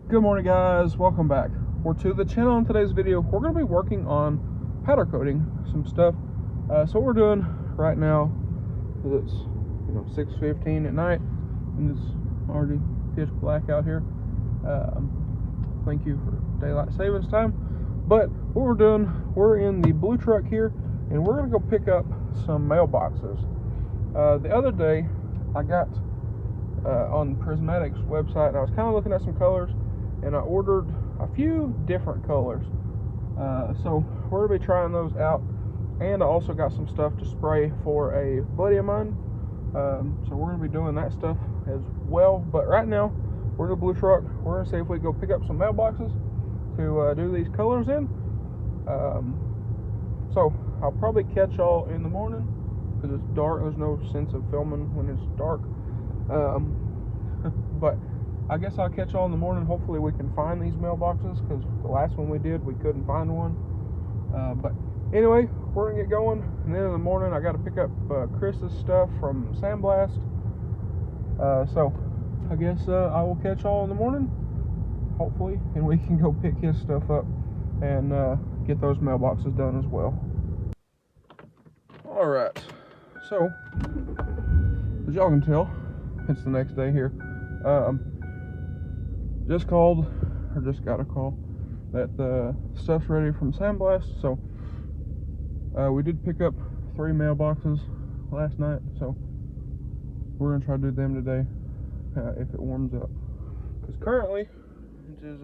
Good morning, guys. Welcome back. We're to the channel. In today's video, we're going to be working on powder coating some stuff. So what we're doing right now is it's 6:15 at night, and it's already pitch black out here. Thank you for daylight savings time. But what we're doing, we're in the blue truck here, and we're going to go pick up some mailboxes. The other day, I got on Prismatic's website, and I was kind of looking at some colors, and I ordered a few different colors. So we're going to be trying those out, and I also got some stuff to spray for a buddy of mine. So we're going to be doing that stuff as well. But right now, we're in the blue truck. We're going to see if we can go pick up some mailboxes to do these colors in. So I'll probably catch y'all in the morning because it's dark. There's no sense of filming when it's dark. But I guess I'll catch y'all in the morning. Hopefully we can find these mailboxes, because the last one we did, we couldn't find one. But anyway, we're gonna get going, and then in the morning I got to pick up Chris's stuff from Sandblast. So I guess I will catch y'all in the morning, hopefully, and we can go pick his stuff up and get those mailboxes done as well. All right, so as y'all can tell, it's the next day here. Just got a call that the stuff's ready from Sandblast. So we did pick up 3 mailboxes last night, so we're gonna try to do them today if it warms up, because currently it is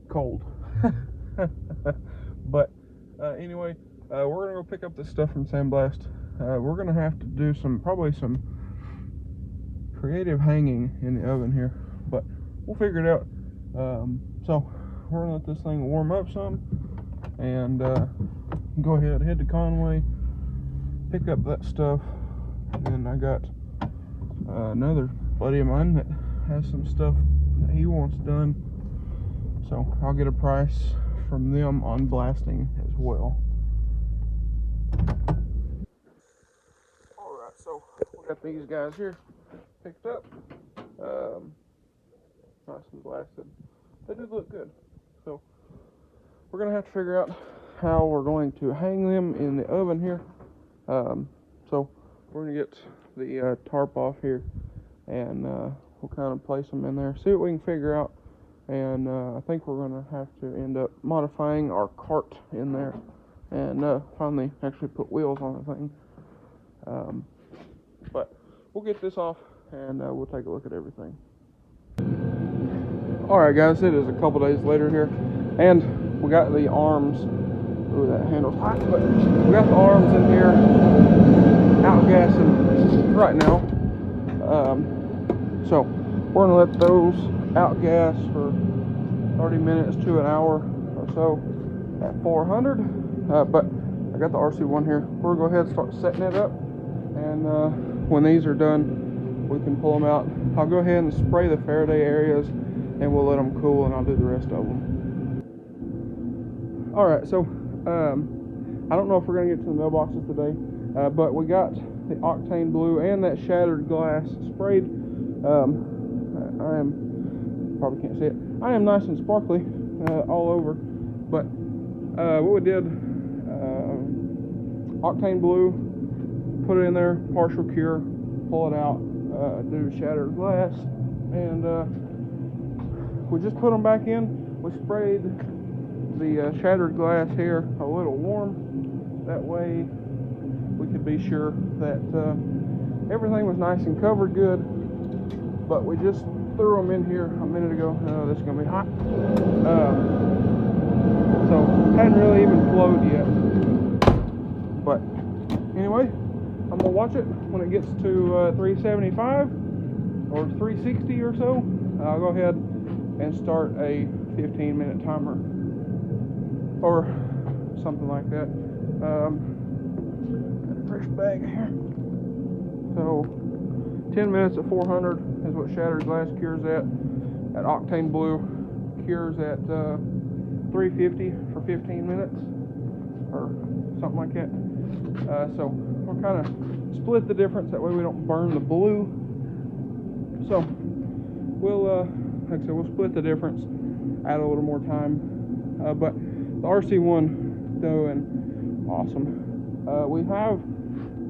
cold. But anyway, we're gonna go pick up this stuff from Sandblast. We're gonna have to do probably some creative hanging in the oven here, but we'll figure it out. So we're gonna let this thing warm up some, and go ahead, head to Conway, pick up that stuff. And I got another buddy of mine that has some stuff that he wants done, so I'll get a price from them on blasting as well. Alright, so we got these guys here picked up, nice and blasted. They did look good. So we're gonna have to figure out how we're going to hang them in the oven here. So we're gonna get the tarp off here, and we'll kind of place them in there, see what we can figure out. And I think we're gonna have to end up modifying our cart in there, and finally actually put wheels on the thing. But we'll get this off, and we'll take a look at everything. Alright guys, it is a couple days later here, and we got the arms. Ooh, that handle's hot, but we got the arms in here outgassing right now. So we're gonna let those outgas for 30 minutes to an hour or so at 400. But I got the RC1 here. We're gonna go ahead and start setting it up, and when these are done, we can pull them out. I'll go ahead and spray the Faraday areas, and we'll let them cool, and I'll do the rest of them. Alright, so I don't know if we're going to get to the mailboxes today, but we got the octane blue and that shattered glass sprayed. I am, probably can't see it, I am nice and sparkly all over. But what we did, octane blue, put it in there, partial cure, pull it out, do shattered glass, and we just put them back in. We sprayed the shattered glass here a little warm. That way we could be sure that everything was nice and covered good. But we just threw them in here a minute ago. This is going to be hot. So hadn't really even flowed yet. But anyway, I'm going to watch it when it gets to 375 or 360 or so. I'll go ahead and start a 15-minute timer or something like that. Got a fresh bag here. So 10 minutes at 400 is what shattered glass cures at. That octane blue cures at 350 for 15 minutes or something like that. So we'll kind of split the difference, that way we don't burn the blue. So we'll like I said, we'll split the difference, add a little more time. But the RC1 doing awesome. We have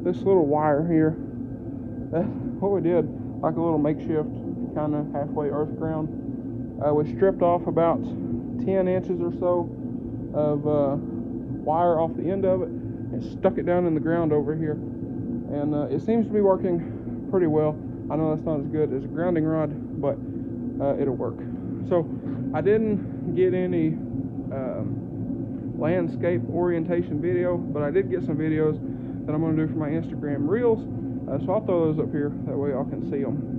this little wire here. What we did, like a little makeshift kind of halfway earth ground. We stripped off about 10 inches or so of wire off the end of it and stuck it down in the ground over here. And it seems to be working pretty well. I know that's not as good as a grounding rod, but it'll work. So I didn't get any landscape orientation video, but I did get some videos that I'm going to do for my Instagram Reels. So I'll throw those up here, that way y'all can see them.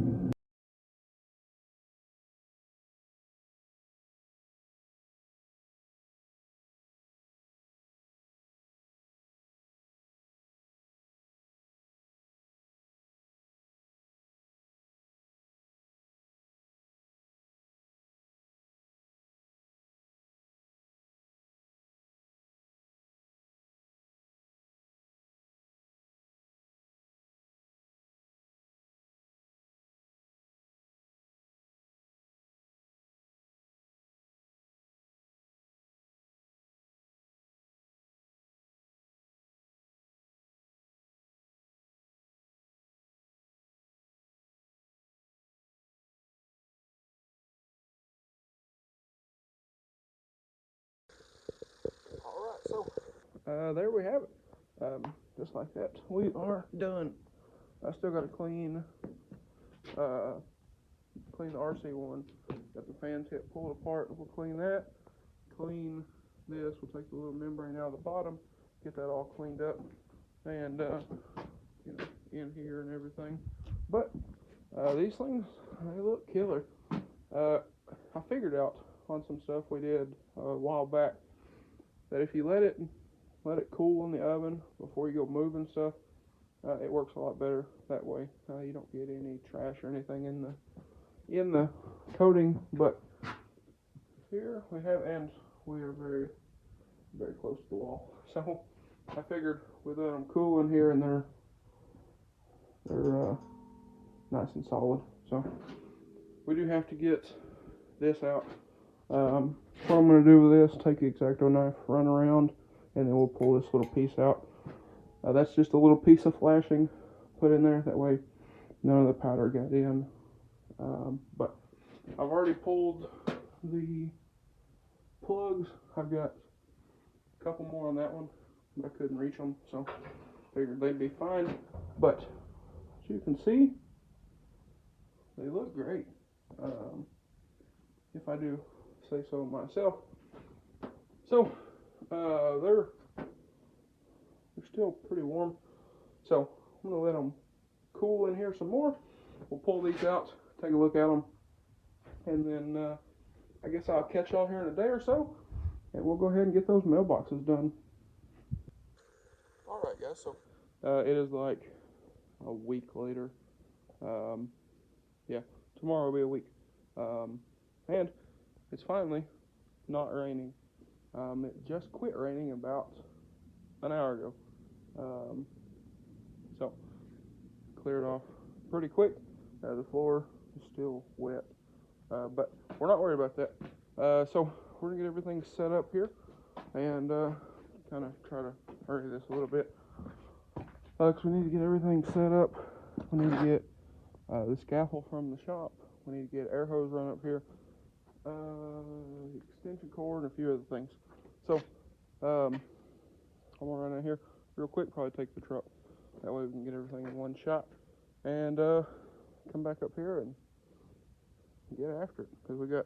Alright, so there we have it. Just like that, we are done. I still got to clean the RC1. Got the fan tip pulled apart. We'll clean that. Clean this. We'll take the little membrane out of the bottom. Get that all cleaned up, and you know, in here and everything. But these things, they look killer. I figured out on some stuff we did a while back that if you let it cool in the oven before you go moving stuff, it works a lot better that way. You don't get any trash or anything in the coating. But here we have, and we are very, very close to the wall. So I figured we let them cool in here, and they're nice and solid. So we do have to get this out. What I'm going to do with this, take the X-Acto knife, run around, and then we'll pull this little piece out. That's just a little piece of flashing put in there, that way none of the powder got in. But I've already pulled the plugs. I've got a couple more on that one, but I couldn't reach them, so figured they'd be fine. But as you can see, they look great, if I do say so myself. So they're still pretty warm, so I'm gonna let them cool in here some more. We'll pull these out, take a look at them, and then I guess I'll catch y'all here in a day or so, and we'll go ahead and get those mailboxes done. Alright guys, so it is like a week later. Yeah, tomorrow will be a week. And it's finally not raining. It just quit raining about an hour ago. So cleared off pretty quick. The floor is still wet, but we're not worried about that. So we're gonna get everything set up here and kind of try to hurry this a little bit, because we need to get everything set up. We need to get the scaffold from the shop. We need to get air hose run up here, extension cord, and a few other things. So I'm gonna run out here real quick, probably take the truck. That way we can get everything in one shot, and come back up here and get after it, because we got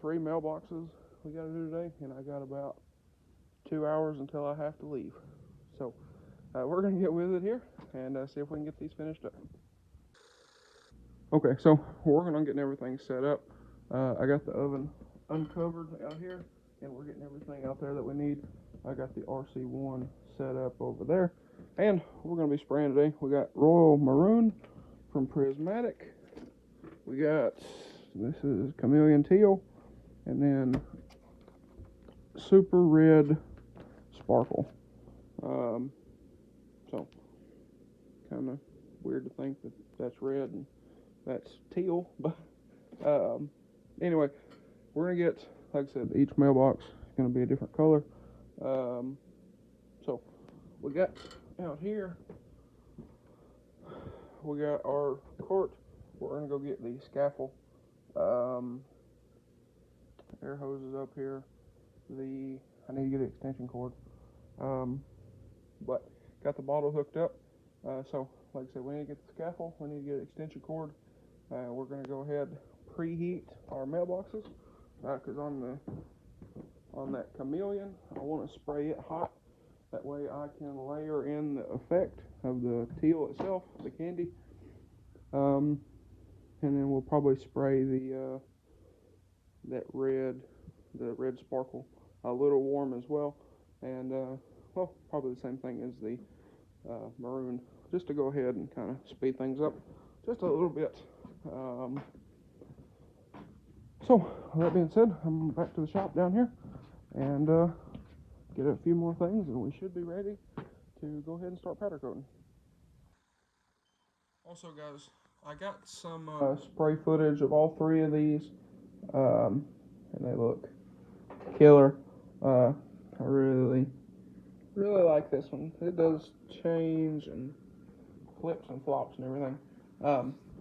3 mailboxes we got to do today, and I got about 2 hours until I have to leave. So we're gonna get with it here and see if we can get these finished up. Okay, so we're working on getting everything set up. I got the oven uncovered out here, and we're getting everything out there that we need. I got the RC1 set up over there, and we're going to be spraying today. We got Royal Maroon from Prismatic. We got, this is Chameleon Teal, and then Super Red Sparkle. So kind of weird to think that that's red and that's teal, but Anyway, we're gonna get, like I said, each mailbox is gonna be a different color. So we got out here, we got our cart. We're gonna go get the scaffold. Air hose is up here. I need to get an extension cord. But got the bottle hooked up. So like I said, we need to get the scaffold. We need to get an extension cord. We're gonna go ahead preheat our mailboxes because on that chameleon, I want to spray it hot. That way I can layer in the effect of the teal itself, the candy. And then we'll probably spray the red sparkle a little warm as well. And well, probably the same thing as the maroon, just to go ahead and kind of speed things up just a little bit. So with that being said, I'm back to the shop down here and get a few more things, and we should be ready to go ahead and start powder coating. Also, guys, I got some spray footage of all three of these, and they look killer. I really like this one. It does change and flips and flops and everything.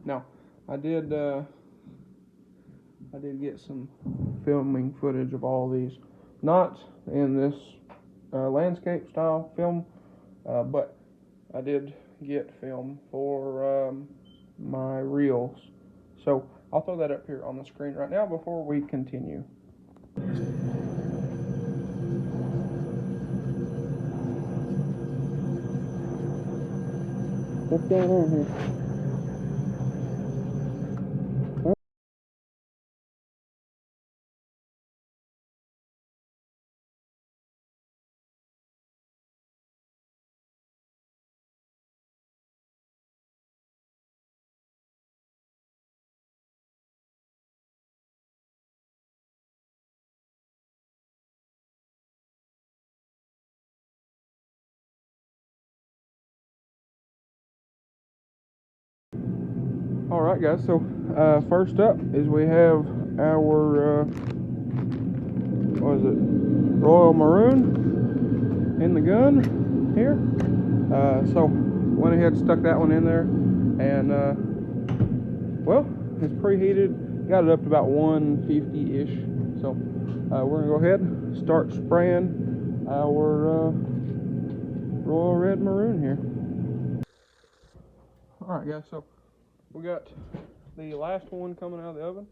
Now, I did get some filming footage of all these, not in this landscape style film, but I did get film for my reels. So I'll throw that up here on the screen right now before we continue. What's going on here? Alright guys, so first up is we have our what is it, Royal Maroon in the gun here. So went ahead and stuck that one in there, and well, it's preheated, got it up to about 150-ish. So we're gonna go ahead and start spraying our Royal Red Maroon here. Alright guys, so we got the last one coming out of the oven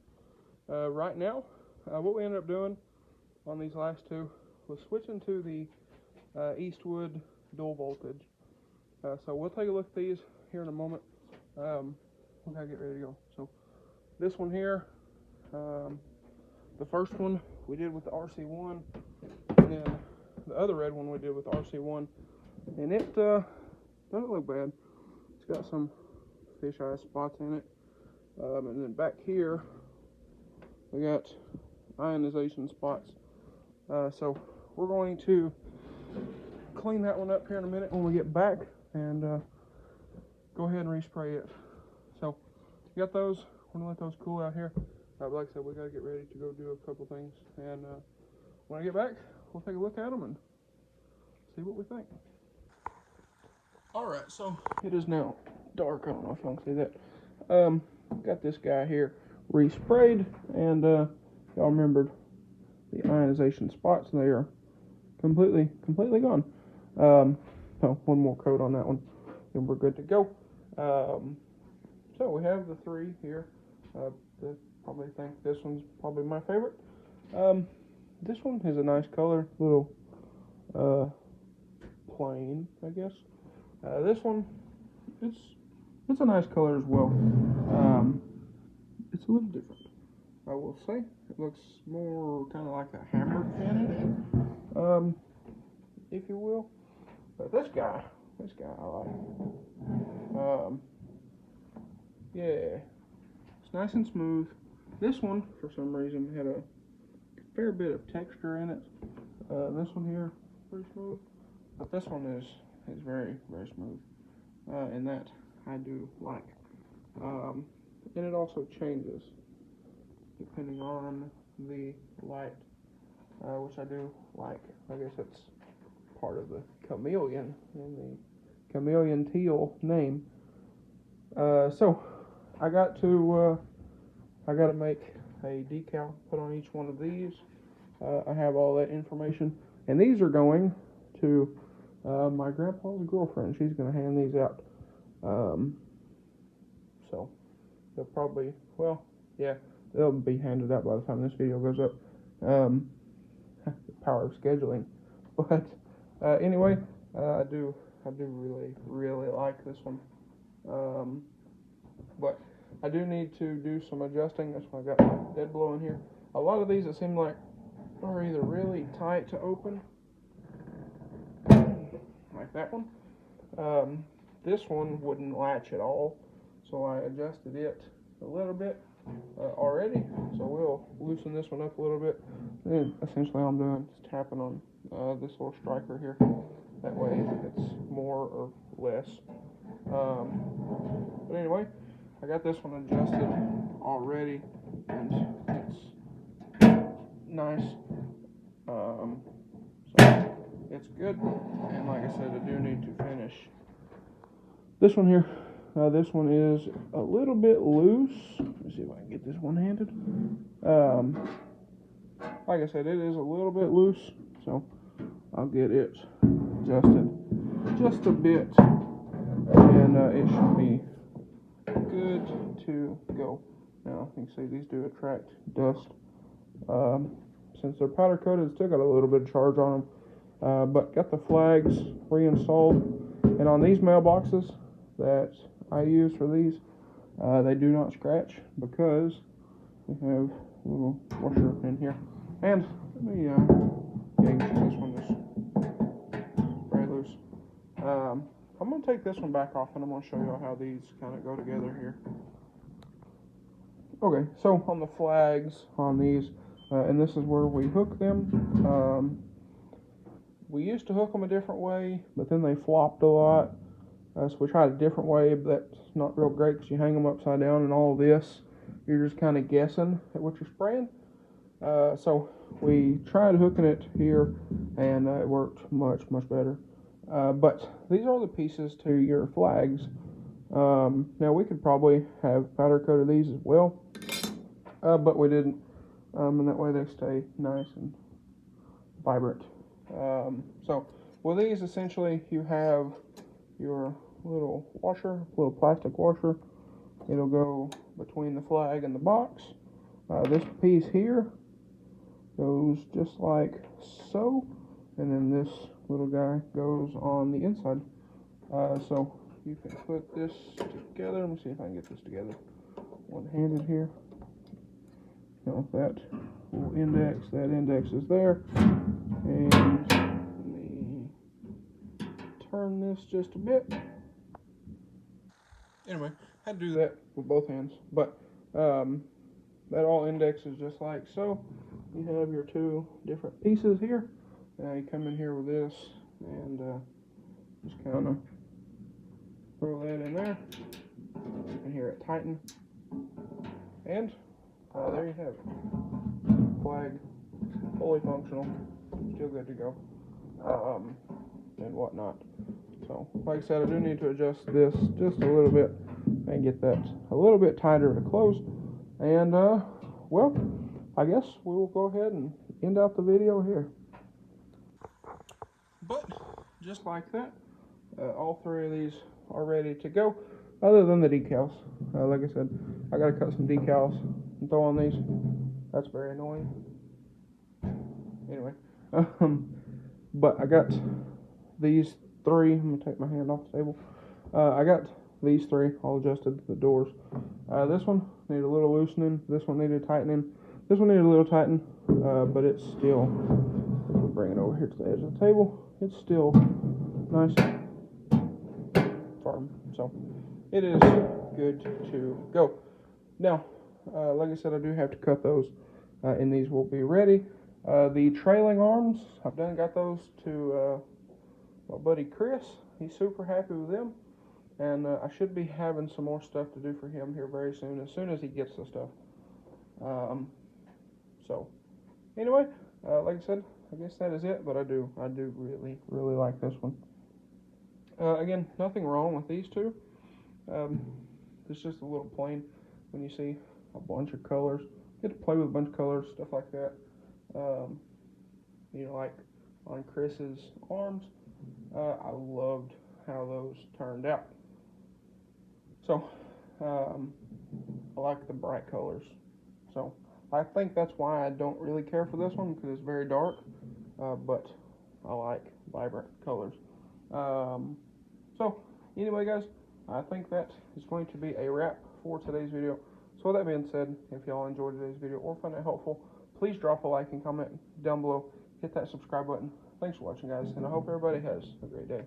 right now. What we ended up doing on these last two was switching to the Eastwood dual voltage. So we'll take a look at these here in a moment. We gotta get ready to go. So this one here, the first one we did with the RC1, and then the other red one we did with RC1, and it doesn't look bad. It's got some fisheye spots in it, and then back here we got ionization spots. So we're going to clean that one up here in a minute when we get back, and go ahead and respray it. So we got those. We're gonna let those cool out here. But like I said, we gotta get ready to go do a couple things, and when I get back, we'll take a look at them and see what we think. Alright, so it is now dark. I don't know if y'all can see that. Got this guy here resprayed, and y'all remembered the ionization spots, and they are completely gone. So one more coat on that one, and we're good to go. So we have the three here. Probably think this one's probably my favorite. This one has a nice color, little plain, I guess. This one, it's a nice color as well. It's a little different, I will say. It looks more kind of like a hammered finish, if you will. But this guy I like. Yeah, it's nice and smooth. This one, for some reason, had a fair bit of texture in it. This one here, pretty smooth. But this one is very smooth, and that I do like. And it also changes depending on the light, which I do like. I guess it's part of the chameleon in the chameleon teal name. So I got to make a decal put on each one of these. I have all that information, and these are going to my grandpa's girlfriend. She's going to hand these out. So they'll probably, well, yeah, they'll be handed out by the time this video goes up. The power of scheduling. But anyway, I do really like this one. But I do need to do some adjusting. That's why I got my dead blow in here. A lot of these, it seem like, are either really tight to open, like that one. This one wouldn't latch at all, so I adjusted it a little bit already. So we'll loosen this one up a little bit. And essentially all I'm doing is tapping on this little striker here. That way it's more or less. But anyway, I got this one adjusted already, and it's nice. So it's good. And like I said, I do need to finish this one here. This one is a little bit loose. Let me see if I can get this one-handed. Like I said, it is a little bit loose, so I'll get it adjusted just a bit, and it should be good to go. Now, you can see these do attract dust. Since they're powder coated, still got a little bit of charge on them, but got the flags reinstalled. And on these mailboxes that I use for these, they do not scratch because we have a little washer in here. And let me, yeah, you can see this one is very loose. I'm going to take this one back off, and I'm going to show you how these kind of go together here. Okay, so on the flags on these, and this is where we hook them. We used to hook them a different way, but then they flopped a lot. So we tried a different way, but that's not real great because you hang them upside down and all of this. You're just kind of guessing at what you're spraying. So we tried hooking it here, and it worked much better. But these are the pieces to your flags. Now we could probably have powder coated these as well, but we didn't. And that way they stay nice and vibrant. So with these, essentially, you have your little washer, little plastic washer. It'll go between the flag and the box. This piece here goes just like so, and then this little guy goes on the inside. So you can put this together. Let me see if I can get this together one-handed here. Now that little index, that index is there, and let me turn this just a bit. Anyway, I had to do that with both hands, but that all indexes just like so. You have your two different pieces here. Now you come in here with this and just kind of throw that in there. You can hear it tighten, and there you have it. Flag, fully functional, still good to go, and whatnot. So, like I said, I do need to adjust this just a little bit and get that a little bit tighter to close. And, well, I guess we will go ahead and end out the video here. But, just like that, all three of these are ready to go, other than the decals. Like I said, I got to cut some decals and throw on these. That's very annoying. Anyway, but I got these three. I'm gonna take my hand off the table. I got these three all adjusted to the doors. This one needed a little loosening. This one needed tightening. This one needed a little tighten, but it's still, we'll bring it over here to the edge of the table. It's still nice and firm. So it is good to go. Now, like I said, I do have to cut those, and these will be ready. The trailing arms, I've got those to my buddy Chris. He's super happy with them, and I should be having some more stuff to do for him here very soon, as he gets the stuff. So anyway, like I said, I guess that is it. But I do really like this one. Again, nothing wrong with these two. It's just a little plain when you see a bunch of colors. You get to play with a bunch of colors, stuff like that. Like on Chris's arms, I loved how those turned out. So, I like the bright colors. So, I think that's why I don't really care for this one, because it's very dark, but I like vibrant colors. So, anyway, guys, I think that is going to be a wrap for today's video. So, with that being said, if y'all enjoyed today's video or found it helpful, please drop a like and comment down below. Hit that subscribe button. Thanks for watching, guys, and I hope everybody has a great day.